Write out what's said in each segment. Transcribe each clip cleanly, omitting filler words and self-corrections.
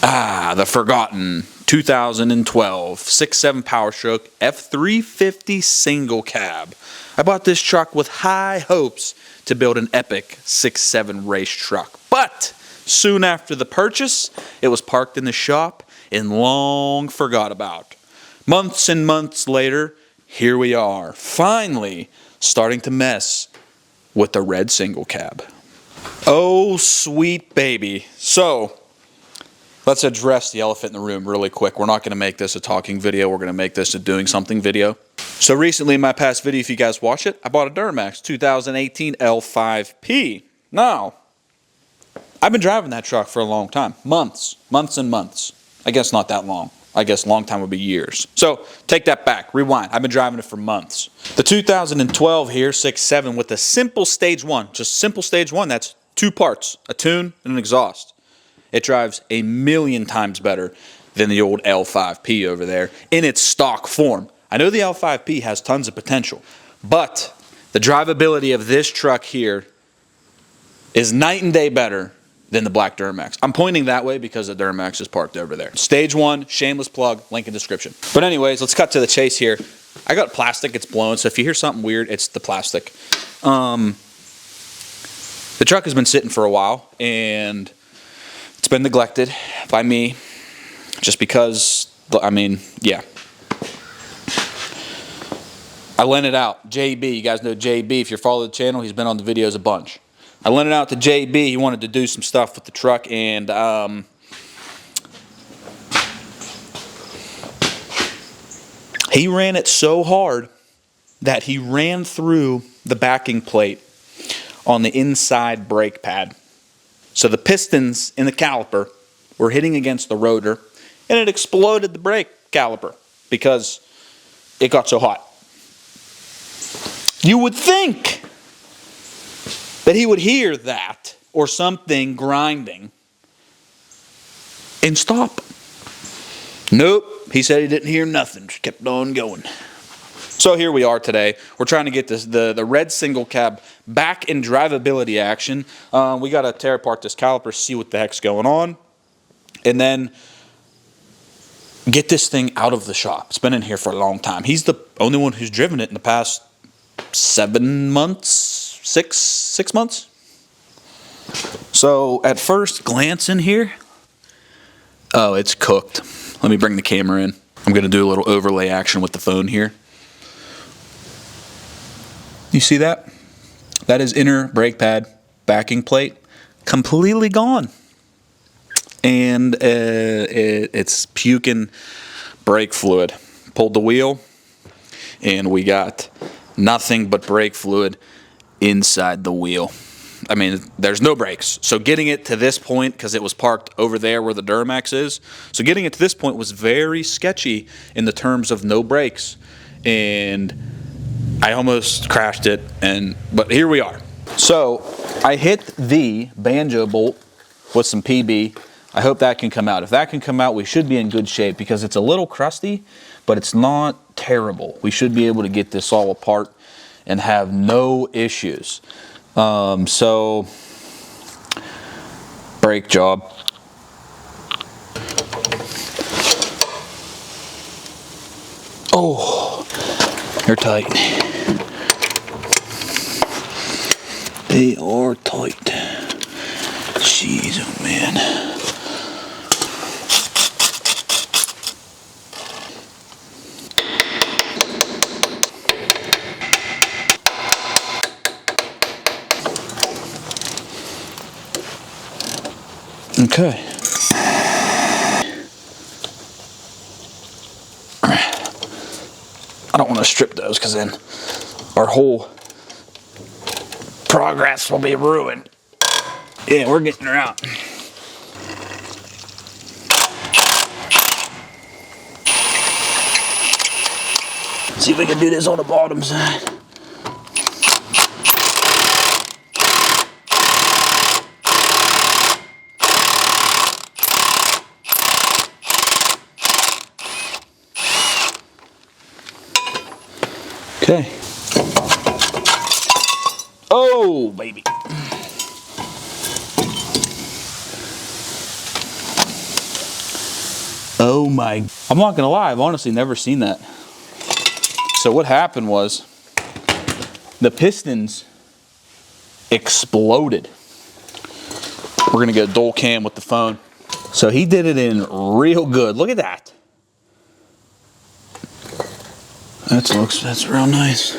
The forgotten 2012 6.7 Powerstroke F350 single cab. I bought this truck with high hopes to build an epic 6.7 race truck. But soon after the purchase, it was parked in the shop and long forgot about. Months and months later, here we are, finally starting to mess with the red single cab. Oh, sweet baby. So, let's address the elephant in the room really quick. We're not going to make this a talking video. We're going to make this a doing something video. So recently in my past video, if you guys watch it, I bought a Duramax 2018 L5P. Now, I've been driving that truck for a long time. Months and months. I guess not that long. I guess long time would be years. So take that back. Rewind. I've been driving it for months. The 2012 here, 6.7 with the simple stage one. Just simple stage one. That's two parts, a tune and an exhaust. It drives a million times better than the old L5P over there in its stock form. I know the L5P has tons of potential, but the drivability of this truck here is night and day better than the black Duramax. I'm pointing that way because the Duramax is parked over there. Stage one, shameless plug, link in description. But anyways, let's cut to the chase here. I got plastic, it's blown, so if you hear something weird, it's the plastic. The truck has been sitting for a while, and it's been neglected by me just because, I mean, yeah. I lent it out. JB, you guys know JB. If you're following the channel, he's been on the videos a bunch. I lent it out to JB. He wanted to do some stuff with the truck, and he ran it so hard that he ran through the backing plate on the inside brake pad. So the pistons in the caliper were hitting against the rotor, and it exploded the brake caliper because it got so hot. You would think that he would hear that or something grinding and stop. Nope, he said he didn't hear nothing, just kept on going. So here we are today. We're trying to get the red single cab back in drivability action. We got to tear apart this caliper, see what the heck's going on, and then get this thing out of the shop. It's been in here for a long time. He's the only one who's driven it in the past 7 months, six months. So at first glance in here, oh, it's cooked. Let me bring the camera in. I'm going to do a little overlay action with the phone here. You see that? That is inner brake pad backing plate completely gone. And it's puking brake fluid. Pulled the wheel, and we got nothing but brake fluid inside the wheel. I mean, there's no brakes. So getting it to this point, because it was parked over there where the Duramax is, so getting it to this point was very sketchy in the terms of no brakes. And I almost crashed it, but here we are. So I hit the banjo bolt with some PB. I hope that can come out. If that can come out, we should be in good shape because it's a little crusty, but it's not terrible. We should be able to get this all apart and have no issues. So, brake job. Oh, they're tight. They are tight. Jeez, oh man. Okay. I don't want to strip those because then our whole progress will be ruined. Yeah, we're getting her out. See if we can do this on the bottom side. Okay. Oh, baby. Oh my, I'm not gonna lie, I've honestly never seen that. So what happened was the pistons exploded. We're gonna go dual cam with the phone. So he did it in real good. Look at that. That's real nice.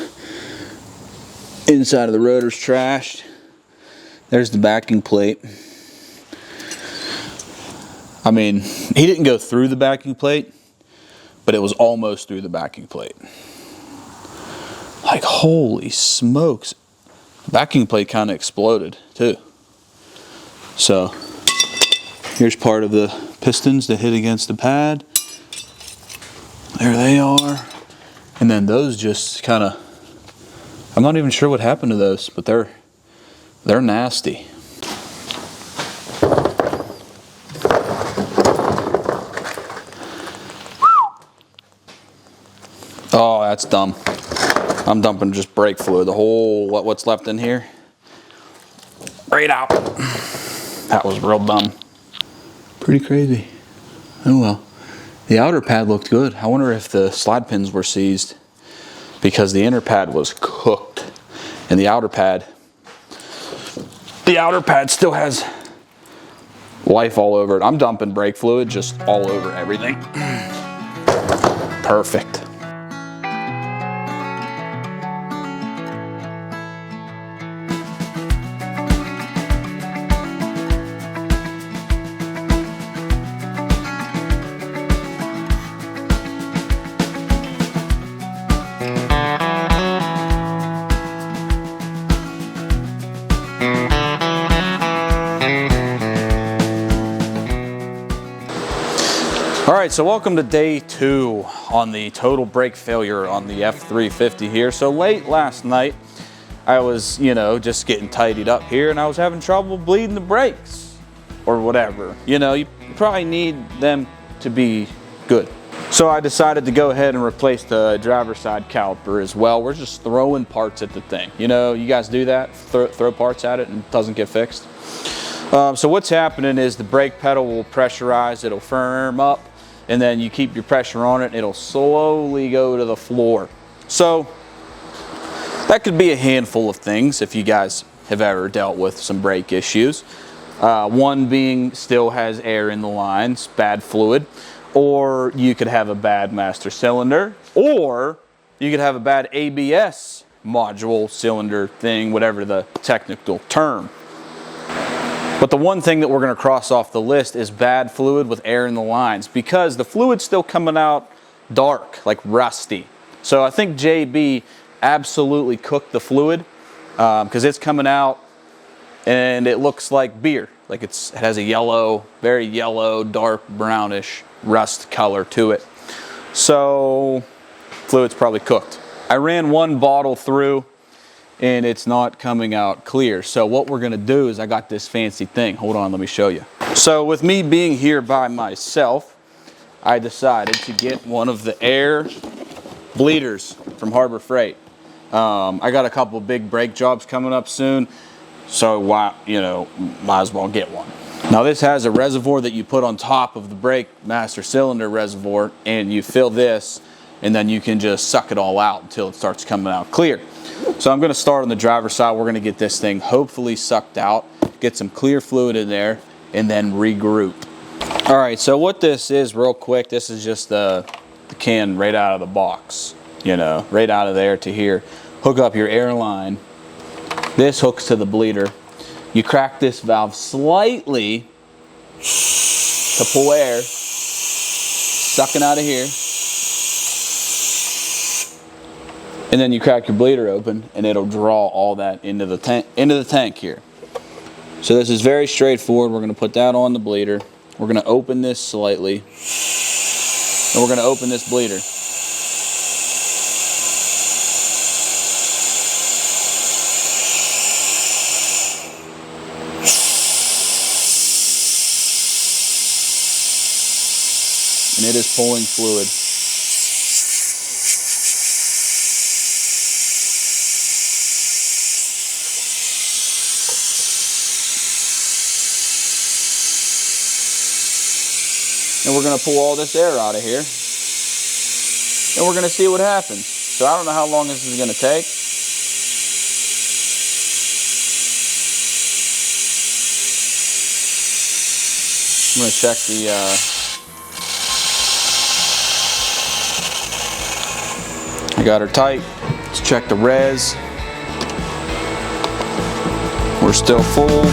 Inside of the rotor's trashed. There's the backing plate. I mean, he didn't go through the backing plate, but it was almost through the backing plate. Like, holy smokes. The backing plate kind of exploded too. So here's part of the pistons that hit against the pad. There they are. And then those just kind of, I'm not even sure what happened to those, but they're nasty. Oh, that's dumb. I'm dumping just brake fluid. The whole, what's left in here, right out. That was real dumb. Pretty crazy. Oh well. The outer pad looked good. I wonder if the slide pins were seized, because the inner pad was cooked. And the outer pad still has life all over it. I'm dumping brake fluid just all over everything. Perfect. Alright, so welcome to day 2 on the total brake failure on the F350 here. So late last night, I was, just getting tidied up here, and I was having trouble bleeding the brakes or whatever. You probably need them to be good. So I decided to go ahead and replace the driver's side caliper as well. We're just throwing parts at the thing. You guys do that, throw parts at it and it doesn't get fixed. So what's happening is the brake pedal will pressurize, it'll firm up, and then you keep your pressure on it and it'll slowly go to the floor. So that could be a handful of things if you guys have ever dealt with some brake issues. One being still has air in the lines, bad fluid, or you could have a bad master cylinder, or you could have a bad ABS module cylinder thing, whatever the technical term. But the one thing that we're going to cross off the list is bad fluid with air in the lines, because the fluid's still coming out dark, like rusty. So I think JB absolutely cooked the fluid, because it's coming out and it looks like beer. Like it has a yellow, very yellow, dark brownish rust color to it. So fluid's probably cooked. I ran one bottle through and it's not coming out clear. So what we're gonna do is, I got this fancy thing. Hold on, let me show you. So with me being here by myself, I decided to get one of the air bleeders from Harbor Freight. I got a couple big brake jobs coming up soon, so might as well get one. Now this has a reservoir that you put on top of the brake master cylinder reservoir, and you fill this, and then you can just suck it all out until it starts coming out clear. So I'm going to start on the driver's side. We're going to get this thing hopefully sucked out, get some clear fluid in there, and then regroup. All right, so what this is, real quick, this is just the can right out of the box, right out of there to here. Hook up your air line. This hooks to the bleeder. You crack this valve slightly to pull air, sucking out of here. And then you crack your bleeder open and it'll draw all that into the tank here. So this is very straightforward. We're going to put that on the bleeder. We're going to open this slightly. And we're going to open this bleeder. And it is pulling fluid. And we're gonna pull all this air out of here. And we're gonna see what happens. So I don't know how long this is gonna take. I'm gonna check I got her tight. Let's check the res. We're still full.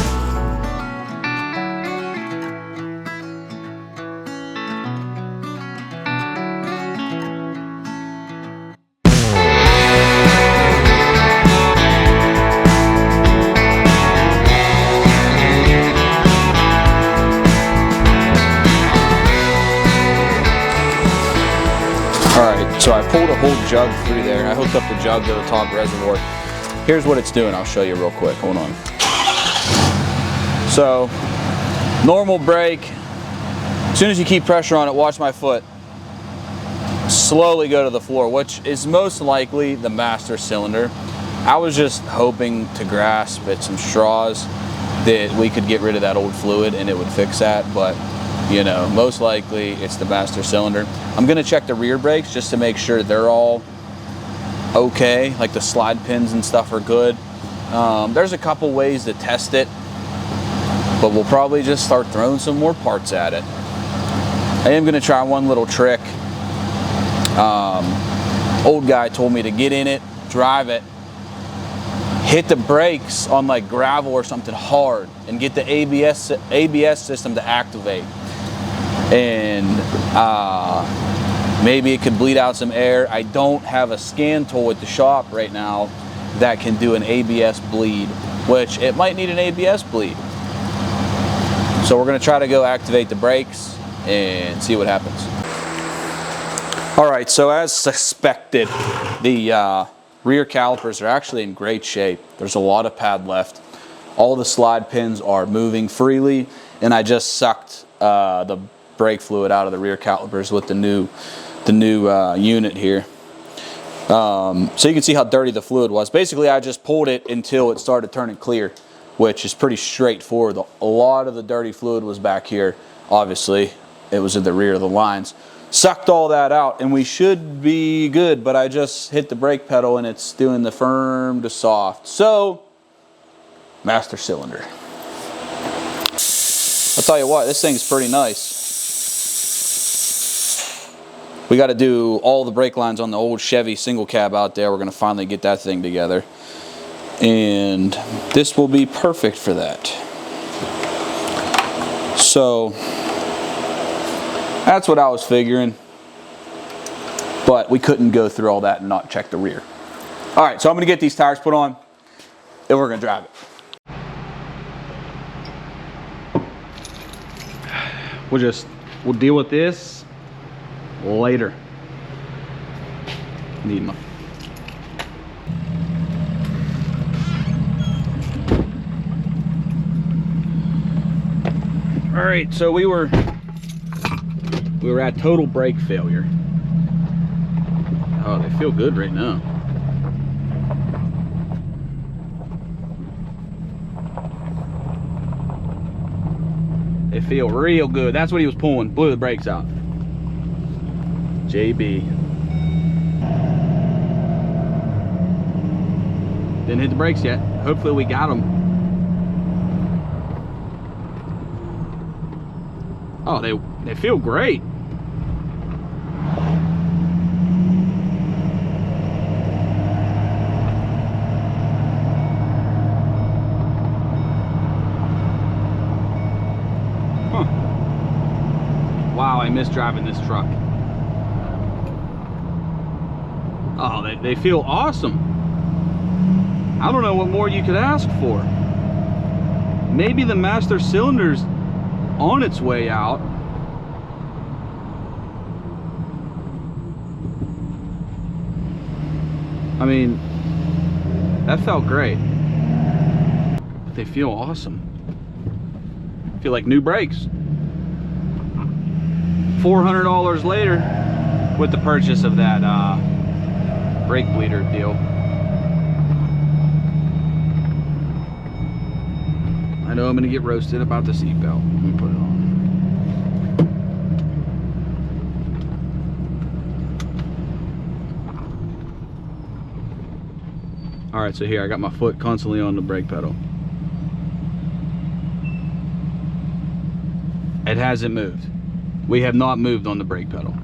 So I pulled a whole jug through there. I hooked up the jug to the top reservoir. Here's what it's doing. I'll show you real quick. Hold on. So, normal brake. As soon as you keep pressure on it, watch my foot. Slowly go to the floor, which is most likely the master cylinder. I was just hoping to grasp at some straws that we could get rid of that old fluid and it would fix that, but you know, most likely it's the master cylinder. I'm gonna check the rear brakes just to make sure they're all okay, like the slide pins and stuff are good. There's a couple ways to test it, but we'll probably just start throwing some more parts at it. I am gonna try one little trick. Old guy told me to get in it, drive it, hit the brakes on like gravel or something hard, and get the ABS system to activate. And maybe it could bleed out some air. I don't have a scan tool at the shop right now that can do an ABS bleed, which it might need an ABS bleed. So we're gonna try to go activate the brakes and see what happens. All right, so as suspected, the rear calipers are actually in great shape. There's a lot of pad left. All the slide pins are moving freely, and I just sucked the brake fluid out of the rear calipers with the new unit here. So you can see how dirty the fluid was. Basically, I just pulled it until it started turning clear, which is pretty straightforward. A lot of the dirty fluid was back here. Obviously, it was in the rear of the lines. Sucked all that out, and we should be good, but I just hit the brake pedal, and it's doing the firm to soft. So, master cylinder. I'll tell you what, this thing's pretty nice. We got to do all the brake lines on the old Chevy single cab out there. We're going to finally get that thing together. And this will be perfect for that. So, that's what I was figuring. But we couldn't go through all that and not check the rear. All right, so I'm going to get these tires put on, and we're going to drive it. We'll deal with this later. Need my all right, so we were at total brake failure. Oh, they feel good right now. They feel real good. That's what he was pulling. Blew the brakes out. JB. Didn't hit the brakes yet. Hopefully we got them. Oh, they feel great. Huh. Wow, I miss driving this truck. Oh, they feel awesome. I don't know what more you could ask for. Maybe the master cylinder's on its way out. I mean, that felt great. But they feel awesome. Feel like new brakes. $400 later with the purchase of that brake bleeder deal. I know I'm gonna get roasted about the seatbelt. Let me put it on. All right, so here I got my foot constantly on the brake pedal. It hasn't moved. We have not moved on the brake pedal.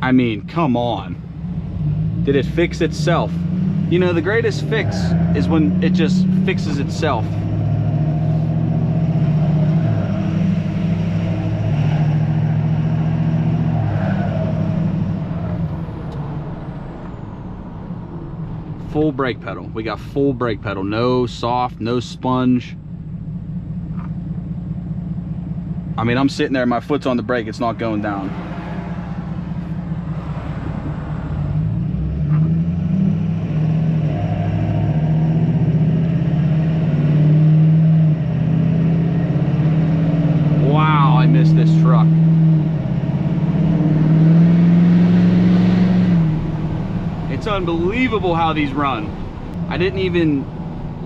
I mean, come on. Did it fix itself? You know, the greatest fix is when it just fixes itself. Full brake pedal. We got full brake pedal. No soft, no sponge. I mean, I'm sitting there, my foot's on the brake, it's not going down. Wow, I missed this truck. It's unbelievable how these run. I didn't even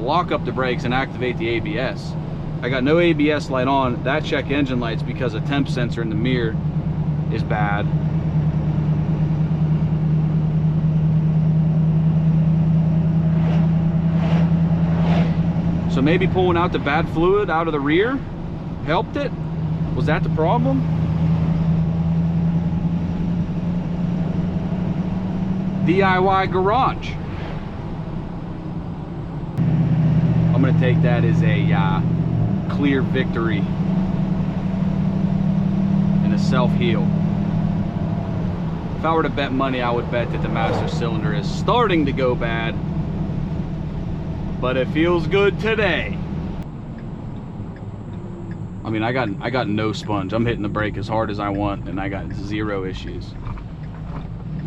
lock up the brakes and activate the ABS. I got no ABS light on. That check engine light's because a temp sensor in the mirror is bad. So maybe pulling out the bad fluid out of the rear helped it? Was that the problem? DIY garage. I'm gonna take that as a clear victory and a self-heal. If I were to bet money, I would bet that the master cylinder is starting to go bad, but it feels good today. I mean, I got no sponge. I'm hitting the brake as hard as I want, and I got zero issues.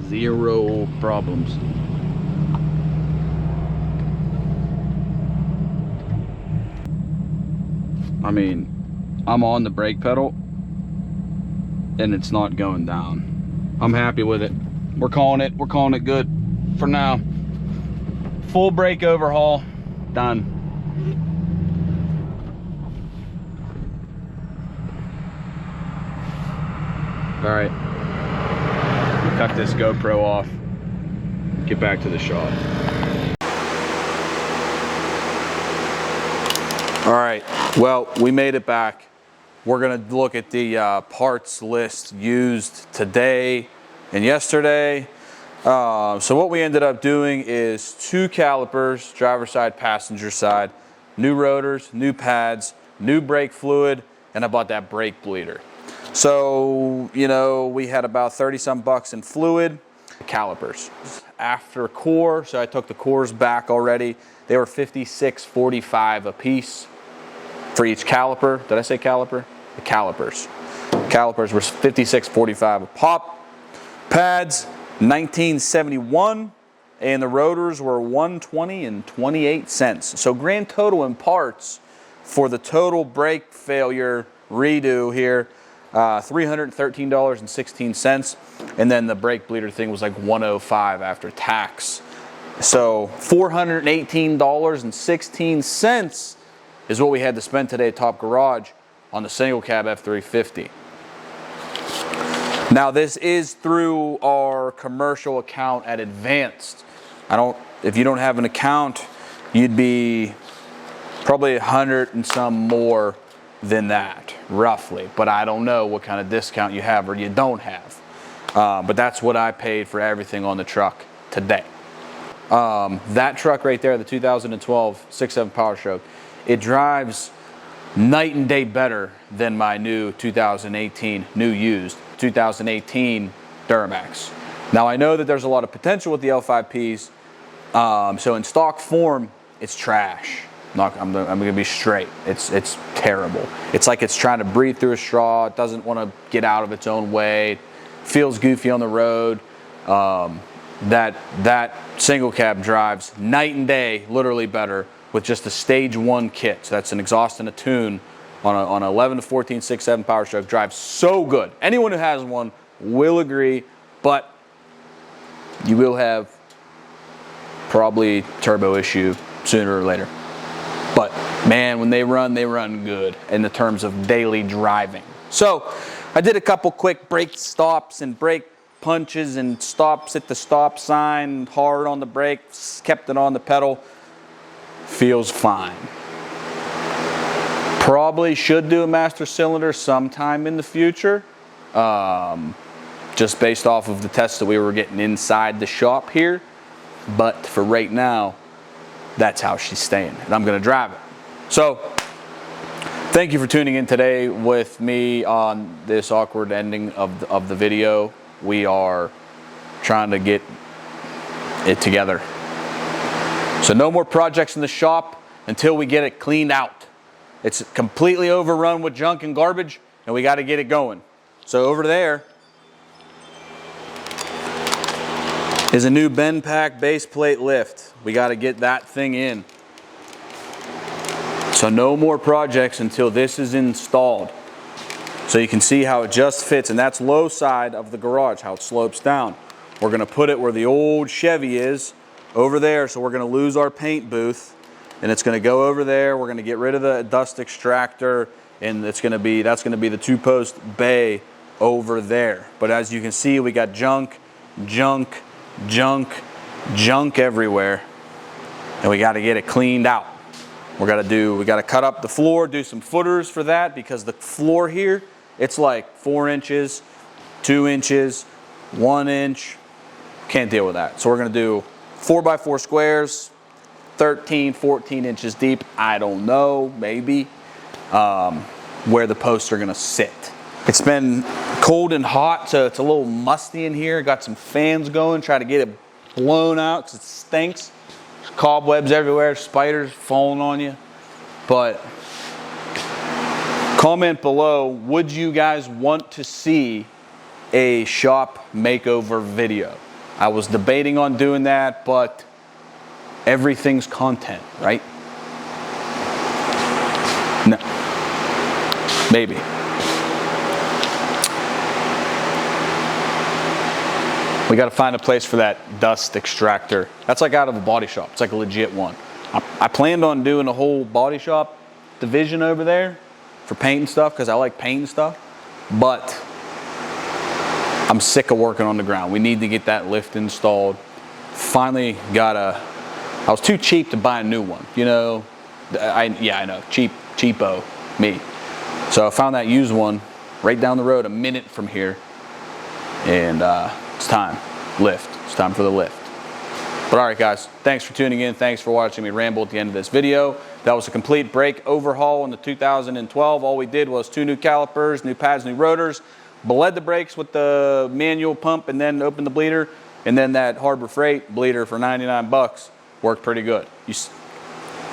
Zero problems. I mean, I'm on the brake pedal and it's not going down. I'm happy with it. We're calling it good for now. Full brake overhaul, done. All right, cut this GoPro off, get back to the shop. All right, well, we made it back. We're gonna look at the parts list used today and yesterday. So what we ended up doing is 2 calipers, driver side, passenger side, new rotors, new pads, new brake fluid, and I bought that brake bleeder. So, you know, we had about 30 some bucks in fluid. Calipers. After core, so I took the cores back already. They were $56.45 a piece for each caliper. Did I say caliper? The calipers. Calipers were $56.45 a pop. Pads, $19.71, and the rotors were $120.28. So grand total in parts for the total brake failure redo here, $313.16, and then the brake bleeder thing was like $105 after tax. So $418.16 is what we had to spend today at Top Garage on the single cab F350. Now this is through our commercial account at Advanced. If you don't have an account, you'd be probably 100 and some more than that, roughly. But I don't know what kind of discount you have or you don't have. But that's what I paid for everything on the truck today. That truck right there, the 2012 6.7 Powerstroke, it drives night and day better than my new 2018, new used 2018 Duramax. Now I know that there's a lot of potential with the L5Ps. So in stock form, it's trash. I'm gonna be straight. It's terrible. It's like it's trying to breathe through a straw. It doesn't want to get out of its own way. It feels goofy on the road. That single cab drives night and day, literally better with just a stage 1 kit. So that's an exhaust and a tune on an 11 to 14 6.7 Powerstroke. Drives so good. Anyone who has one will agree, but you will have probably turbo issue sooner or later. But man, when they run good in the terms of daily driving. So I did a couple quick brake stops and brake punches and stops at the stop sign, hard on the brakes, kept it on the pedal. Feels fine. Probably should do a master cylinder sometime in the future, just based off of the tests that we were getting inside the shop here. But for right now, that's how she's staying, and I'm gonna drive it. So thank you for tuning in today with me on this awkward ending of the video. We are trying to get it together. So no more projects in the shop until we get it cleaned out. It's completely overrun with junk and garbage, and we got to get it going. So over there is a new bend pack base plate lift. We got to get that thing in. So no more projects until this is installed. So you can see how it just fits, and that's low side of the garage, how it slopes down. We're going to put it where the old Chevy is, over there, so we're going to lose our paint booth. And it's going to go over there. We're going to get rid of the dust extractor, and that's going to be the 2-post bay over there. But as you can see, we got junk everywhere, and we got to get it cleaned out. We got to cut up the floor, do some footers for that, because the floor here, it's like 4 inches, 2 inches, 1 inch. Can't deal with that. So we're going to do 4x4 squares, 13, 14 inches deep, I don't know, maybe, where the posts are gonna sit. It's been cold and hot, so it's a little musty in here. Got some fans going, try to get it blown out because it stinks. There's cobwebs everywhere, spiders falling on you. But comment below, would you guys want to see a shop makeover video? I was debating on doing that, but everything's content, right? No. Maybe. We got to find a place for that dust extractor. That's like out of a body shop. It's like a legit one. I planned on doing a whole body shop division over there for paint and stuff, because I like paint and stuff. But I'm sick of working on the ground. We need to get that lift installed. Finally got I was too cheap to buy a new one, you know. I know, cheapo, me. So I found that used one right down the road, a minute from here, and it's time. Lift. It's time for the lift. But all right, guys, thanks for tuning in. Thanks for watching me ramble at the end of this video. That was a complete brake overhaul in the 2012. All we did was 2 new calipers, new pads, new rotors, bled the brakes with the manual pump, and then opened the bleeder, and then that Harbor Freight bleeder for 99 bucks. Worked pretty good.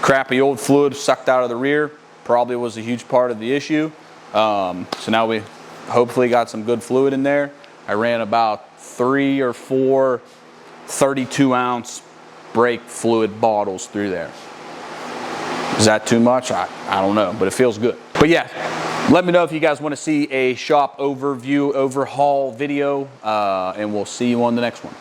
Crappy old fluid sucked out of the rear probably was a huge part of the issue. So now we hopefully got some good fluid in there. I ran about 3 or 4 32-ounce brake fluid bottles through there. Is that too much? I don't know, but it feels good. But yeah, let me know if you guys want to see a shop overview overhaul video, and we'll see you on the next one.